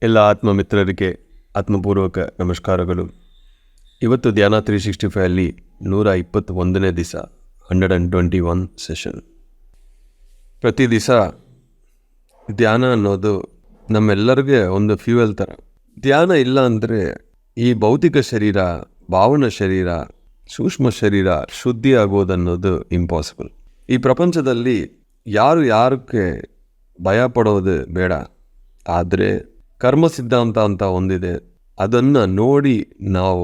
ಎಲ್ಲ ಆತ್ಮಮಿತ್ರರಿಗೆ ಆತ್ಮಪೂರ್ವಕ ನಮಸ್ಕಾರಗಳು. ಇವತ್ತು ಧ್ಯಾನ 365 121ನೇ ದಿವಸ, 121 ಸೆಷನ್. ಪ್ರತಿ ದಿವಸ ಧ್ಯಾನ ಅನ್ನೋದು ನಮ್ಮೆಲ್ಲರಿಗೆ ಒಂದು ಫ್ಯೂಯಲ್ ಥರ. ಧ್ಯಾನ ಇಲ್ಲ ಅಂದರೆ ಈ ಭೌತಿಕ ಶರೀರ, ಭಾವನಾ ಶರೀರ, ಸೂಕ್ಷ್ಮ ಶರೀರ ಶುದ್ಧಿ ಆಗೋದನ್ನೋದು ಇಂಪಾಸಿಬಲ್. ಈ ಪ್ರಪಂಚದಲ್ಲಿ ಯಾರಕ್ಕೆ ಭಯ ಪಡೋದು ಬೇಡ. ಆದರೆ ಕರ್ಮ ಸಿದ್ಧಾಂತ ಅಂತ ಒಂದಿದೆ. ಅದನ್ನು ನೋಡಿ ನಾವು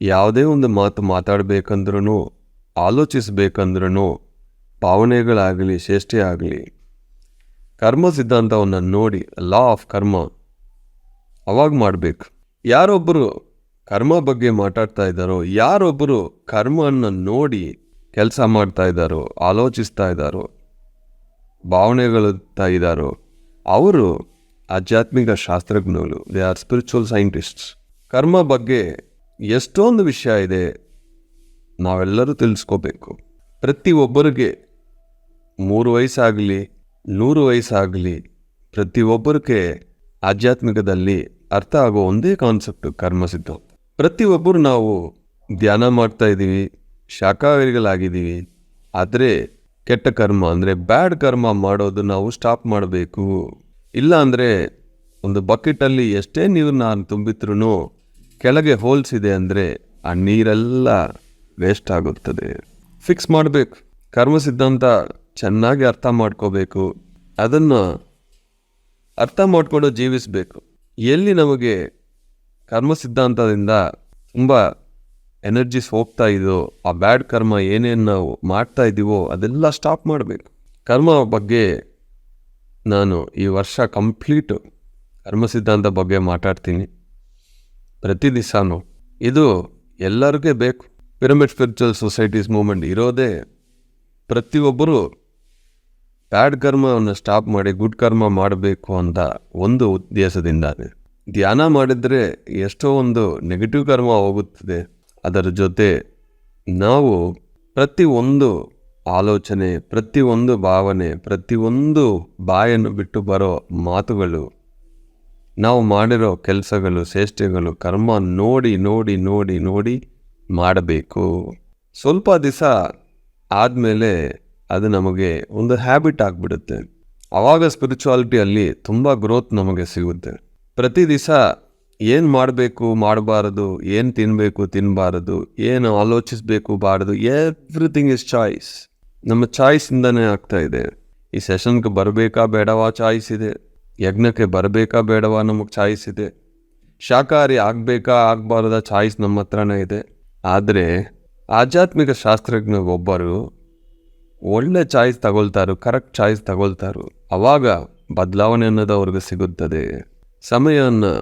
ಯಾವುದೇ ಒಂದು ಮಾತು ಮಾತಾಡಬೇಕಂದ್ರೂ, ಆಲೋಚಿಸಬೇಕಂದ್ರೂ, ಭಾವನೆಗಳಾಗಲಿ ಚೇಷ್ಟೆ ಆಗಲಿ, ಕರ್ಮ ಸಿದ್ಧಾಂತವನ್ನು ನೋಡಿ, ಲಾ ಆಫ್ ಕರ್ಮ ಅವಾಗ ಮಾಡಬೇಕು. ಯಾರೊಬ್ಬರು ಕರ್ಮ ಬಗ್ಗೆ ಮಾತಾಡ್ತಾ ಇದ್ದಾರೋ, ಯಾರೊಬ್ಬರು ಕರ್ಮವನ್ನು ನೋಡಿ ಕೆಲಸ ಮಾಡ್ತಾ ಇದ್ದಾರೋ, ಆಲೋಚಿಸ್ತಾ ಇದ್ದಾರೋ, ಭಾವನೆಗಳುತ್ತಾ ಇದ್ದಾರೋ, ಅವರು ಆಧ್ಯಾತ್ಮಿಕ ಶಾಸ್ತ್ರಜ್ಞರು. They are spiritual scientists. ಕರ್ಮ ಬಗ್ಗೆ ಎಷ್ಟೊಂದು ವಿಷಯ ಇದೆ, ನಾವೆಲ್ಲರೂ ತಿಳಿಸ್ಕೋಬೇಕು. ಪ್ರತಿಯೊಬ್ಬರಿಗೆ 3 ವಯಸ್ಸಾಗಲಿ 100 ವಯಸ್ಸಾಗಲಿ ಪ್ರತಿಯೊಬ್ಬರಿಗೆ ಆಧ್ಯಾತ್ಮಿಕದಲ್ಲಿ ಅರ್ಥ ಆಗೋ ಒಂದೇ ಕಾನ್ಸೆಪ್ಟ್ ಕರ್ಮ ಸಿದ್ಧಾಂತ. ಪ್ರತಿಯೊಬ್ಬರು ನಾವು ಧ್ಯಾನ ಮಾಡ್ತಾ ಇದ್ದೀವಿ, ಶಾಖಾಹಾರಿಗಳಾಗಿದ್ದೀವಿ. ಆದರೆ ಕೆಟ್ಟ ಕರ್ಮ ಅಂದರೆ ಬ್ಯಾಡ್ ಕರ್ಮ ಮಾಡೋದು ನಾವು ಸ್ಟಾಪ್ ಮಾಡಬೇಕು. ಇಲ್ಲ ಅಂದರೆ ಒಂದು ಬಕೆಟಲ್ಲಿ ಎಷ್ಟೇ ನೀರು ನಾನು ತುಂಬಿದ್ರೂ ಕೆಳಗೆ ಹೋಲ್ಸ್ ಇದೆ ಅಂದರೆ ಆ ನೀರೆಲ್ಲ ವೇಸ್ಟ್ ಆಗುತ್ತದೆ. ಫಿಕ್ಸ್ ಮಾಡಬೇಕು. ಕರ್ಮ ಸಿದ್ಧಾಂತ ಚೆನ್ನಾಗಿ ಅರ್ಥ ಮಾಡ್ಕೋಬೇಕು. ಅದನ್ನು ಅರ್ಥ ಮಾಡಿಕೊಂಡು ಜೀವಿಸಬೇಕು. ಎಲ್ಲಿ ನಮಗೆ ಕರ್ಮ ಸಿದ್ಧಾಂತದಿಂದ ತುಂಬ ಎನರ್ಜಿಸ್ ಹೋಗ್ತಾ ಇದೋ, ಆ ಬ್ಯಾಡ್ ಕರ್ಮ ಏನೇನು ನಾವು ಮಾಡ್ತಾ ಇದ್ದೀವೋ ಅದೆಲ್ಲ ಸ್ಟಾಪ್ ಮಾಡಬೇಕು. ಕರ್ಮ ಬಗ್ಗೆ ನಾನು ಈ ವರ್ಷ ಕಂಪ್ಲೀಟು ಕರ್ಮ ಸಿದ್ಧಾಂತ ಬಗ್ಗೆ ಮಾತಾಡ್ತೀನಿ ಪ್ರತಿ ದಿವಸನೂ. ಇದು ಎಲ್ಲರಿಗೂ ಬೇಕು. ಪಿರಮಿಡ್ ಸ್ಪಿರಿಚುವಲ್ ಸೊಸೈಟೀಸ್ ಮೂವ್ಮೆಂಟ್ ಇರೋದೇ ಪ್ರತಿಯೊಬ್ಬರು ಬ್ಯಾಡ್ ಕರ್ಮವನ್ನು ಸ್ಟಾಪ್ ಮಾಡಿ ಗುಡ್ ಕರ್ಮ ಮಾಡಬೇಕು ಅಂತ ಒಂದು ಉದ್ದೇಶದಿಂದಾನೆ. ಧ್ಯಾನ ಮಾಡಿದರೆ ಎಷ್ಟೋ ಒಂದು ನೆಗೆಟಿವ್ ಕರ್ಮ ಹೋಗುತ್ತದೆ. ಅದರ ಜೊತೆ ನಾವು ಪ್ರತಿಯೊಂದು ಆಲೋಚನೆ, ಪ್ರತಿಯೊಂದು ಭಾವನೆ, ಪ್ರತಿಯೊಂದು ಬಾಯನ್ನು ಬಿಟ್ಟು ಬರೋ ಮಾತುಗಳು, ನಾವು ಮಾಡಿರೋ ಕೆಲಸಗಳು, ಚೇಷ್ಟೆಗಳು, ಕರ್ಮ ನೋಡಿ ನೋಡಿ ನೋಡಿ ನೋಡಿ ಮಾಡಬೇಕು. ಸ್ವಲ್ಪ ದಿವಸ ಆದಮೇಲೆ ಅದು ನಮಗೆ ಒಂದು ಹ್ಯಾಬಿಟ್ ಆಗಿಬಿಡುತ್ತೆ. ಆವಾಗ ಸ್ಪಿರಿಚುವಾಲಿಟಿಯಲ್ಲಿ ತುಂಬ ಗ್ರೋತ್ ನಮಗೆ ಸಿಗುತ್ತೆ. ಪ್ರತಿ ದಿವಸ ಏನು ಮಾಡಬೇಕು, ಮಾಡಬಾರದು, ಏನು ತಿನ್ನಬೇಕು, ತಿನ್ನಬಾರದು, ಏನು ಆಲೋಚಿಸಬೇಕು, ಬಾರದು, ಎವ್ರಿಥಿಂಗ್ ಇಸ್ ಚಾಯ್ಸ್. ನಮ್ಮ ಚಾಯ್ಸಿಂದನೇ ಆಗ್ತಾ ಇದೆ. ಈ ಸೆಷನ್ಗೆ ಬರಬೇಕಾ ಬೇಡವಾ ಚಾಯ್ಸ್ ಇದೆ. ಯಜ್ಞಕ್ಕೆ ಬರಬೇಕಾ ಬೇಡವಾ ನಮಗೆ ಚಾಯ್ಸ್ ಇದೆ. ಶಾಕಾಹಾರಿ ಆಗಬೇಕಾ ಆಗಬಾರ್ದ ಚಾಯ್ಸ್ ನಮ್ಮ ಹತ್ರನೇ ಇದೆ. ಆದರೆ ಆಧ್ಯಾತ್ಮಿಕ ಶಾಸ್ತ್ರಜ್ಞ ಒಬ್ಬರು ಒಳ್ಳೆ ಚಾಯ್ಸ್ ತಗೊಳ್ತಾರೋ, ಕರೆಕ್ಟ್ ಚಾಯ್ಸ್ ತಗೊಳ್ತಾರೋ, ಆವಾಗ ಬದಲಾವಣೆ ಅನ್ನೋದು ಅವ್ರಿಗೆ ಸಿಗುತ್ತದೆ. ಸಮಯವನ್ನು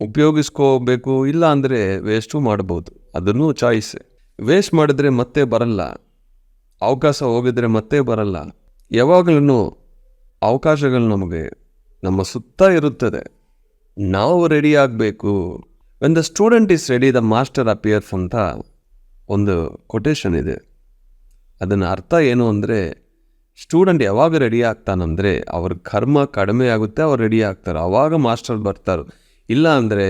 ಉಪಯೋಗಿಸ್ಕೋಬೇಕು. ಇಲ್ಲ ಅಂದರೆ ವೇಸ್ಟು ಮಾಡ್ಬೋದು. ಅದನ್ನು ಚಾಯ್ಸ್. ವೇಸ್ಟ್ ಮಾಡಿದ್ರೆ ಮತ್ತೆ ಬರಲ್ಲ. ಅವಕಾಶ ಹೋಗಿದ್ರೆ ಮತ್ತೆ ಬರಲ್ಲ. ಯಾವಾಗಲೂ ಅವಕಾಶಗಳು ನಮಗೆ ನಮ್ಮ ಸುತ್ತ ಇರುತ್ತದೆ. ನಾವು ರೆಡಿ ಆಗಬೇಕು. When the student is ready the master appears ಅಂತ ಒಂದು ಕೊಟೇಶನ್ ಇದೆ. ಅದನ್ನು ಅರ್ಥ ಏನು ಅಂದರೆ, ಸ್ಟೂಡೆಂಟ್ ಯಾವಾಗ ರೆಡಿ ಆಗ್ತಾನಂದರೆ ಅವ್ರ ಕರ್ಮ ಕಡಿಮೆ ಆಗುತ್ತೆ, ಅವ್ರು ರೆಡಿ ಆಗ್ತಾರೆ, ಆವಾಗ ಮಾಸ್ಟರ್ ಬರ್ತಾರೆ. ಇಲ್ಲ ಅಂದರೆ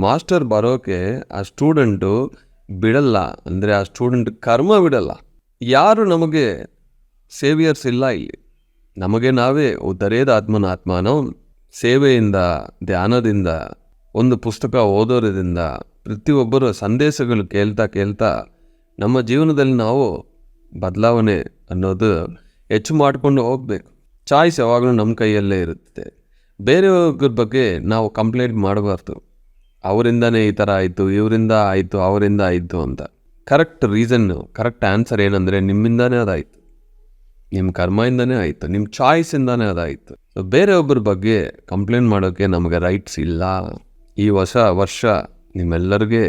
ಮಾಸ್ಟರ್ ಬರೋಕ್ಕೆ ಆ ಸ್ಟೂಡೆಂಟು ಬಿಡಲ್ಲ. ಅಂದರೆ ಆ ಸ್ಟೂಡೆಂಟ್ ಕರ್ಮ ಬಿಡಲ್ಲ. ಯಾರು ನಮಗೆ ಸೇವಿಯರ್ಸ್ ಇಲ್ಲ ಇಲ್ಲಿ. ನಮಗೆ ನಾವೇ ಉದ್ಧರೇದ ಆತ್ಮನಾತ್ಮನೋ. ಸೇವೆಯಿಂದ, ಧ್ಯಾನದಿಂದ, ಒಂದು ಪುಸ್ತಕ ಓದೋದ್ರಿಂದ, ಪ್ರತಿಯೊಬ್ಬರು ಸಂದೇಶಗಳು ಕೇಳ್ತಾ ನಮ್ಮ ಜೀವನದಲ್ಲಿ ನಾವು ಬದಲಾವಣೆ ಅನ್ನೋದು ಹೆಚ್ಚು ಮಾಡಿಕೊಂಡು ಹೋಗಬೇಕು. ಚಾಯ್ಸ್ ಯಾವಾಗಲೂ ನಮ್ಮ ಕೈಯಲ್ಲೇ ಇರುತ್ತೆ. ಬೇರೆಯವ್ರ ಬಗ್ಗೆ ನಾವು ಕಂಪ್ಲೇಂಟ್ ಮಾಡಬಾರ್ದು. ಅವರಿಂದನೇ ಈ ಥರ ಆಯಿತು, ಇವರಿಂದ ಆಯಿತು, ಅವರಿಂದ ಆಯಿತು ಅಂತ. ಕರೆಕ್ಟ್ ರೀಸನ್ನು, ಕರೆಕ್ಟ್ ಆನ್ಸರ್ ಏನಂದರೆ ನಿಮ್ಮಿಂದನೇ ಅದಾಯಿತು, ನಿಮ್ಮ ಕರ್ಮದಿಂದನೇ ಆಯಿತು, ನಿಮ್ಮ ಚಾಯ್ಸಿಂದನೇ ಅದಾಯಿತು. ಸೊ ಬೇರೆಯೊಬ್ಬರ ಬಗ್ಗೆ ಕಂಪ್ಲೇಂಟ್ ಮಾಡೋಕ್ಕೆ ನಮಗೆ ರೈಟ್ಸ್ ಇಲ್ಲ. ಈ ಹೊಸ ವರ್ಷ ನಿಮ್ಮೆಲ್ಲರಿಗೆ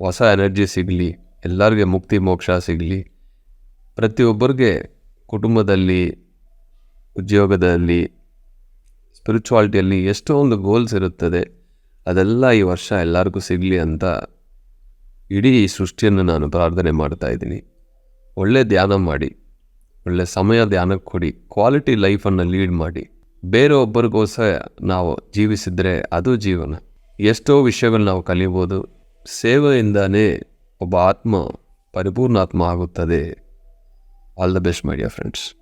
ಹೊಸ ಎನರ್ಜಿ ಸಿಗಲಿ, ಎಲ್ಲರಿಗೆ ಮುಕ್ತಿ ಮೋಕ್ಷ ಸಿಗಲಿ. ಪ್ರತಿಯೊಬ್ಬರಿಗೆ ಕುಟುಂಬದಲ್ಲಿ, ಉದ್ಯೋಗದಲ್ಲಿ, ಸ್ಪಿರಿಚುವಾಲಿಟಿಯಲ್ಲಿ ಎಷ್ಟೋ ಒಂದು ಗೋಲ್ಸ್ ಇರುತ್ತದೆ. ಅದೆಲ್ಲ ಈ ವರ್ಷ ಎಲ್ಲರಿಗೂ ಸಿಗಲಿ ಅಂತ ಇಡೀ ಸೃಷ್ಟಿಯನ್ನು ನಾನು ಪ್ರಾರ್ಥನೆ ಮಾಡ್ತಾಯಿದ್ದೀನಿ. ಒಳ್ಳೆ ಧ್ಯಾನ ಮಾಡಿ, ಒಳ್ಳೆ ಸಮಯ ಧ್ಯಾನಕ್ಕೆ ಕೊಡಿ, ಕ್ವಾಲಿಟಿ ಲೈಫನ್ನು ಲೀಡ್ ಮಾಡಿ. ಬೇರೊಬ್ಬರಿಗೋಸ್ಕರ ನಾವು ಜೀವಿಸಿದರೆ ಅದು ಜೀವನ. ಎಷ್ಟೋ ವಿಷಯಗಳು ನಾವು ಕಲಿಬೋದು. ಸೇವೆಯಿಂದನೇ ಒಬ್ಬ ಆತ್ಮ ಪರಿಪೂರ್ಣ ಆತ್ಮ ಆಗುತ್ತದೆ. All the best my dear friends.